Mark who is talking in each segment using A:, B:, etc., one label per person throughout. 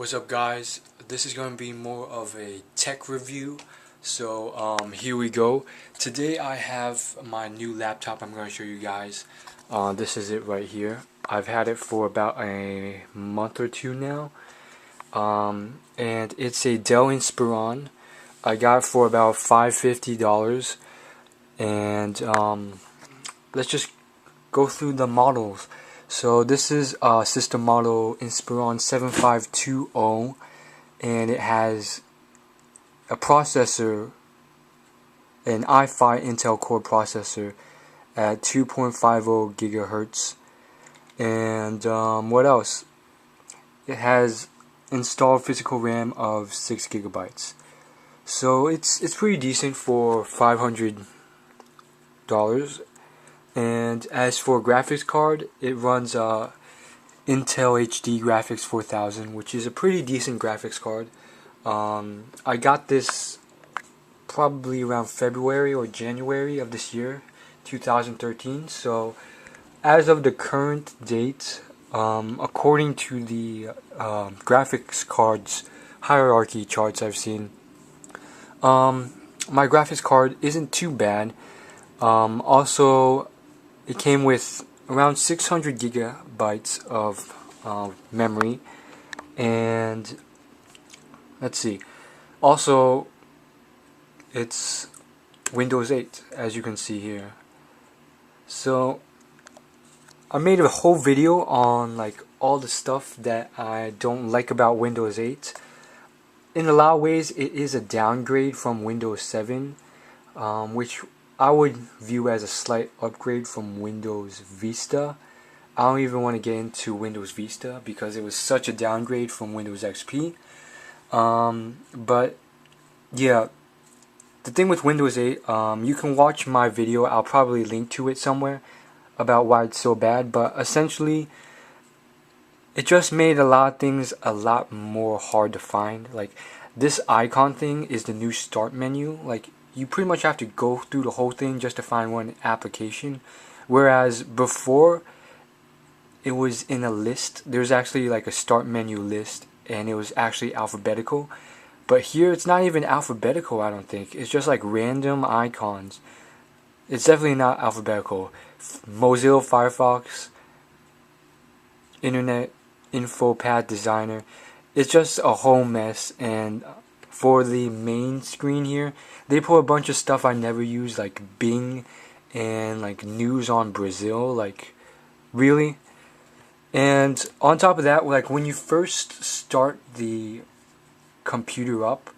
A: What's up, guys? This is going to be more of a tech review, so here we go. Today I have my new laptop I'm going to show you guys. This is it right here. I've had it for about a month or two now, and it's a Dell Inspiron. I got it for about $550, and let's just go through the models. So this is system model Inspiron 7520, and it has a processor, an i5 Intel Core processor at 2.50 gigahertz. And what else? It has installed physical RAM of 6 gigabytes. So it's pretty decent for $500. And as for graphics card, it runs Intel HD Graphics 4000, which is a pretty decent graphics card. I got this probably around February or January of this year, 2013. So as of the current date, according to the graphics cards hierarchy charts I've seen, my graphics card isn't too bad. Also, it came with around 600 gigabytes of memory, and let's see, also it's Windows 8, as you can see here. So I made a whole video on like all the stuff that I don't like about Windows 8. In a lot of ways it is a downgrade from Windows 7, which I would view as a slight upgrade from Windows Vista. I don't even want to get into Windows Vista because it was such a downgrade from Windows XP. But yeah, the thing with Windows 8, you can watch my video, I'll probably link to it somewhere, about why it's so bad. But essentially, it just made a lot of things a lot more hard to find. Like, this icon thing is the new start menu. Like, you pretty much have to go through the whole thing just to find one application, whereas before it was in a list. There's actually like a start menu list, and it was actually alphabetical. But here it's not even alphabetical, I don't think. It's just like random icons. It's definitely not alphabetical. Mozilla Firefox, Internet Info Path Designer. It's just a whole mess. And for the main screen here, they put a bunch of stuff I never use, like Bing and like news on Brazil. Like, really? And on top of that, like when you first start the computer up,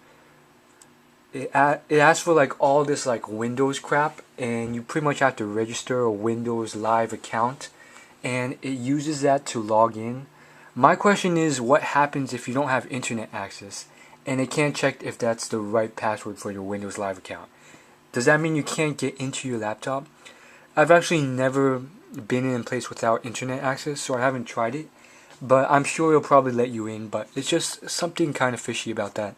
A: it asks for like all this like Windows crap, and you pretty much have to register a Windows Live account, and it uses that to log in. My question is, what happens if you don't have internet access and it can't check if that's the right password for your Windows Live account? Does that mean you can't get into your laptop? I've actually never been in a place without internet access, so I haven't tried it, but I'm sure it'll probably let you in. But it's just something kind of fishy about that.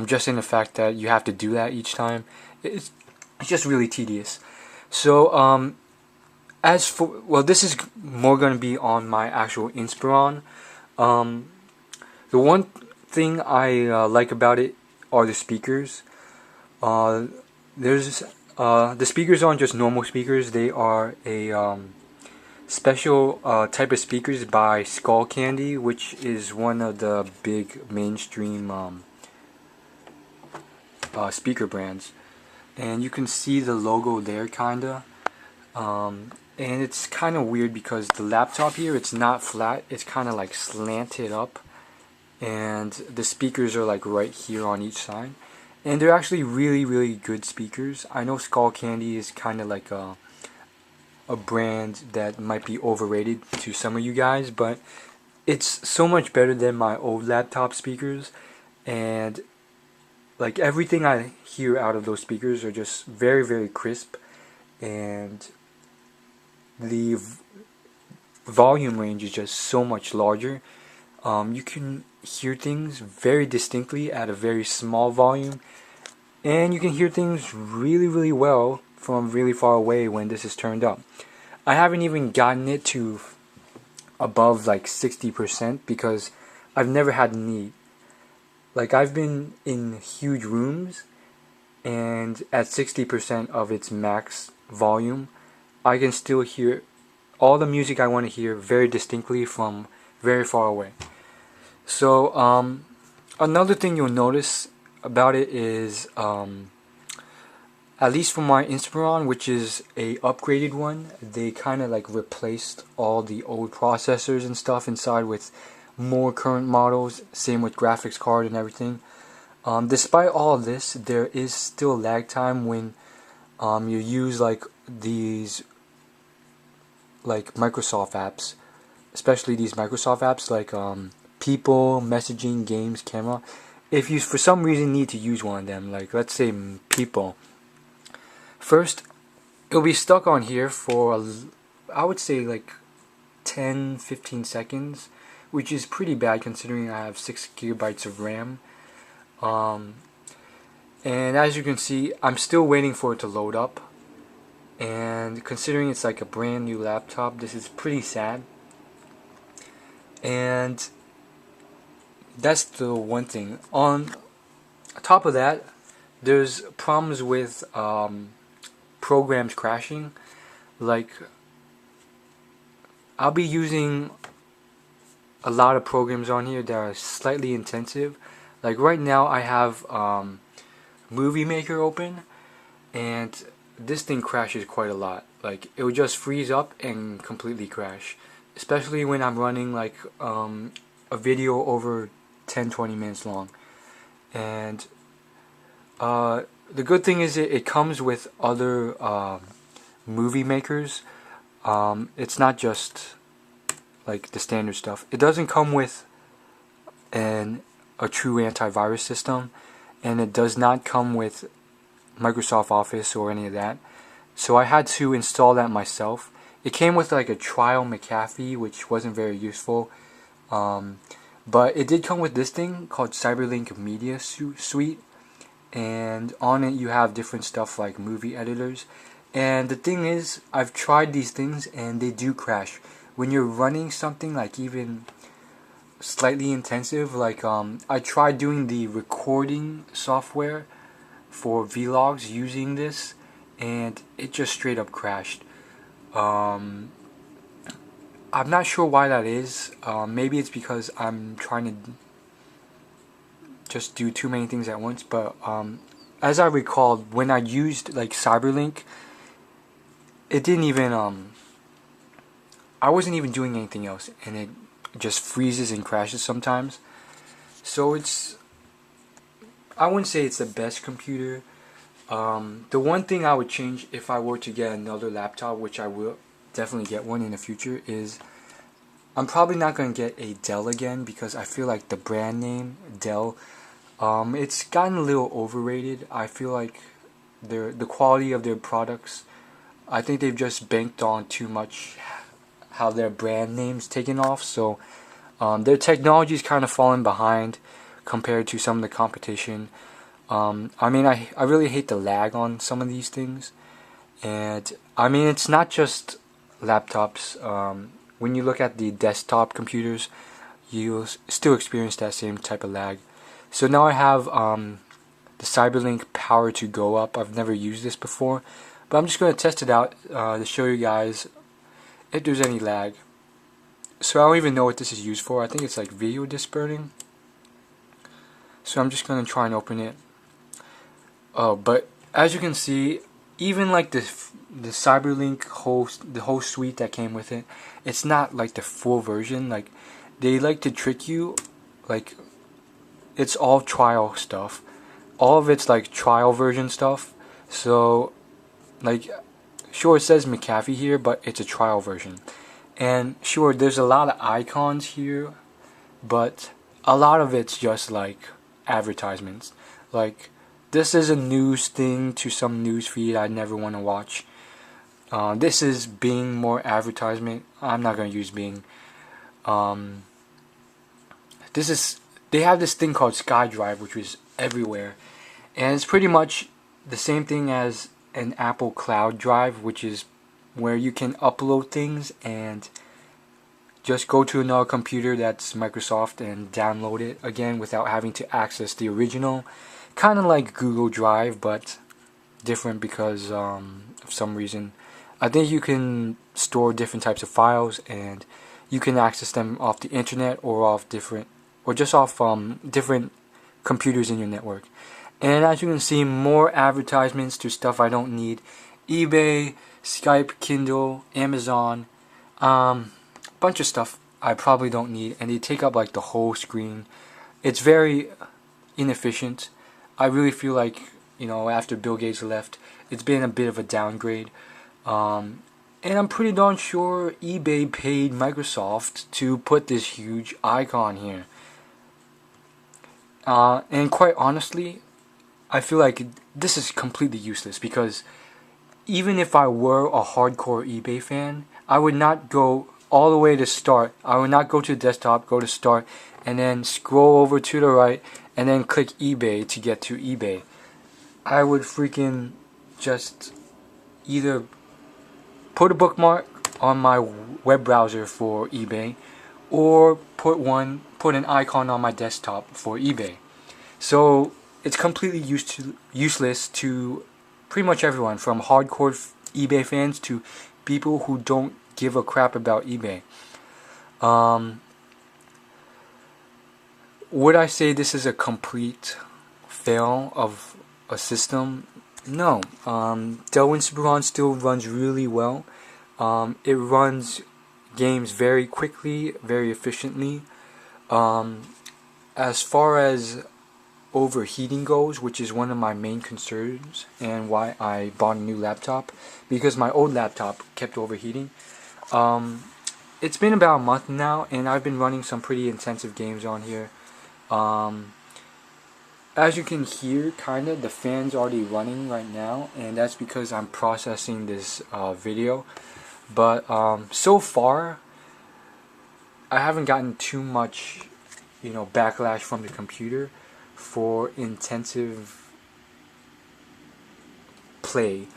A: Just in the fact that you have to do that each time, it's just really tedious. So as for, well, this is more going to be on my actual Inspiron. The one thing I like about it are the speakers. The speakers aren't just normal speakers. They are a special type of speakers by Skull Candy, which is one of the big mainstream speaker brands. And you can see the logo there, kinda. And it's kind of weird because the laptop here, it's not flat. It's kind of like slanted up, and the speakers are like right here on each side. And they're actually really, really good speakers. I know Skull Candy is kind of like a brand that might be overrated to some of you guys, but it's so much better than my old laptop speakers. And like everything I hear out of those speakers are just very, very crisp, and the volume range is just so much larger. You can hear things very distinctly at a very small volume, and you can hear things really, really well from really far away when this is turned up. I haven't even gotten it to above like 60% because I've never had a need. Like, I've been in huge rooms, and at 60% of its max volume, I can still hear all the music I want to hear very distinctly from very far away. So another thing you'll notice about it is, at least for my Inspiron, which is a upgraded one, they kind of like replaced all the old processors and stuff inside with more current models. Same with graphics card and everything. Despite all of this, there is still lag time when you use like these like Microsoft apps, especially these Microsoft apps like People, Messaging, Games, Camera. If you for some reason need to use one of them, like let's say People, first it'll be stuck on here for I would say like 10-15 seconds, which is pretty bad considering I have 6 gigabytes of RAM. And as you can see, I'm still waiting for it to load up. And considering it's like a brand new laptop, this is pretty sad. And that's the one thing. On top of that, there's problems with programs crashing. Like, I'll be using a lot of programs on here that are slightly intensive. Like right now I have Movie Maker open, and this thing crashes quite a lot. Like, it would just freeze up and completely crash, especially when I'm running like a video over 10-20 minutes long. And the good thing is it comes with other movie makers. It's not just like the standard stuff. It doesn't come with a true antivirus system, and it does not come with Microsoft Office or any of that. So I had to install that myself. It came with like a trial McAfee, which wasn't very useful. But it did come with this thing called Cyberlink Media Suite, and on it you have different stuff like movie editors. And the thing is, I've tried these things and they do crash. When you're running something like even slightly intensive, like I tried doing the recording software for vlogs using this, and it just straight up crashed. I'm not sure why that is. Maybe it's because I'm trying to just do too many things at once, but as I recalled, when I used like Cyberlink, it didn't even I wasn't even doing anything else, and it just freezes and crashes sometimes. So I wouldn't say it's the best computer. The one thing I would change if I were to get another laptop, which I will definitely get one in the future, is I'm probably not going to get a Dell again, because I feel like the brand name Dell, it's gotten a little overrated. I feel like the quality of their products, I think they've just banked on too much how their brand name's taken off, so their technology's kind of fallen behind compared to some of the competition. I mean, I really hate the lag on some of these things, and I mean, it's not just laptops. When you look at the desktop computers, you'll still experience that same type of lag. So now I have the Cyberlink Power to Go up. I've never used this before, but I'm just going to test it out to show you guys if there's any lag. So I don't even know what this is used for. I think it's like video dispersing. So I'm just going to try and open it. Oh, but as you can see, even like the Cyberlink the whole suite that came with it, it's not like the full version. Like, they like to trick you, like it's all trial stuff. All of it's like trial version stuff. So like, sure, it says McAfee here, but it's a trial version. And sure, there's a lot of icons here, but a lot of it's just like advertisements. Like, this is a news thing to some news feed I never want to watch. This is Bing, more advertisement. I'm not going to use Bing. They have this thing called SkyDrive, which is everywhere, and it's pretty much the same thing as an Apple Cloud Drive, which is where you can upload things and just go to another computer that's Microsoft and download it again without having to access the original. Kind of like Google Drive, but different because of some reason. I think you can store different types of files and you can access them off the internet or off different, or just off different computers in your network. And as you can see, more advertisements to stuff I don't need. eBay, Skype, Kindle, Amazon, bunch of stuff I probably don't need, and they take up like the whole screen. It's very inefficient. I really feel like, after Bill Gates left, it's been a bit of a downgrade. And I'm pretty darn sure eBay paid Microsoft to put this huge icon here. And quite honestly, I feel like this is completely useless, because even if I were a hardcore eBay fan, I would not go all the way to start. I would not go to desktop, go to start, and then scroll over to the right, and then click eBay to get to eBay. I would freaking just either put a bookmark on my web browser for eBay, or put an icon on my desktop for eBay. So it's completely useless to pretty much everyone, from hardcore eBay fans to people who don't give a crap about eBay. Would I say this is a complete fail of a system? No. Dell Inspiron still runs really well. It runs games very quickly, very efficiently. As far as overheating goes, which is one of my main concerns and why I bought a new laptop, because my old laptop kept overheating. It's been about a month now, and I've been running some pretty intensive games on here. As you can hear, kinda, the fan's already running right now, and that's because I'm processing this video. But so far, I haven't gotten too much, backlash from the computer for intensive play.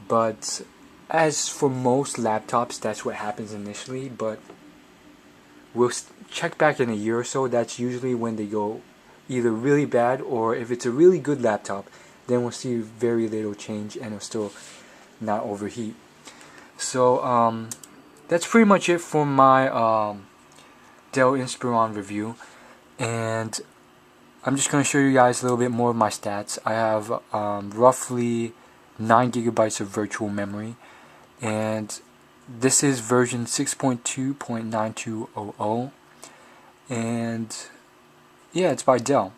A: But as for most laptops, that's what happens initially. But we'll check back in a year or so. That's usually when they go either really bad, or if it's a really good laptop, then we'll see very little change and it'll still not overheat. So that's pretty much it for my Dell Inspiron review, and I'm just going to show you guys a little bit more of my stats. I have roughly 9 gigabytes of virtual memory, and this is version 6.2.9200, and yeah, it's by Dell.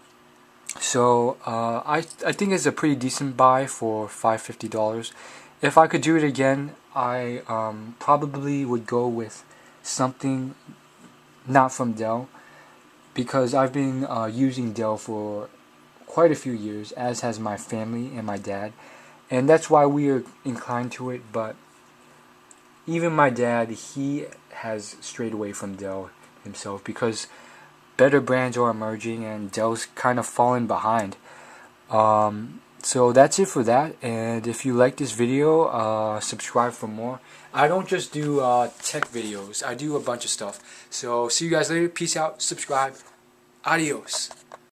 A: So I think it's a pretty decent buy for $550. If I could do it again, I probably would go with something not from Dell, because I've been using Dell for quite a few years, as has my family and my dad, and that's why we are inclined to it. But even my dad, he has strayed away from Dell himself, because better brands are emerging and Dell's kind of falling behind. So that's it for that, and if you like this video, subscribe for more. I don't just do tech videos, I do a bunch of stuff. So see you guys later, peace out, subscribe, adios.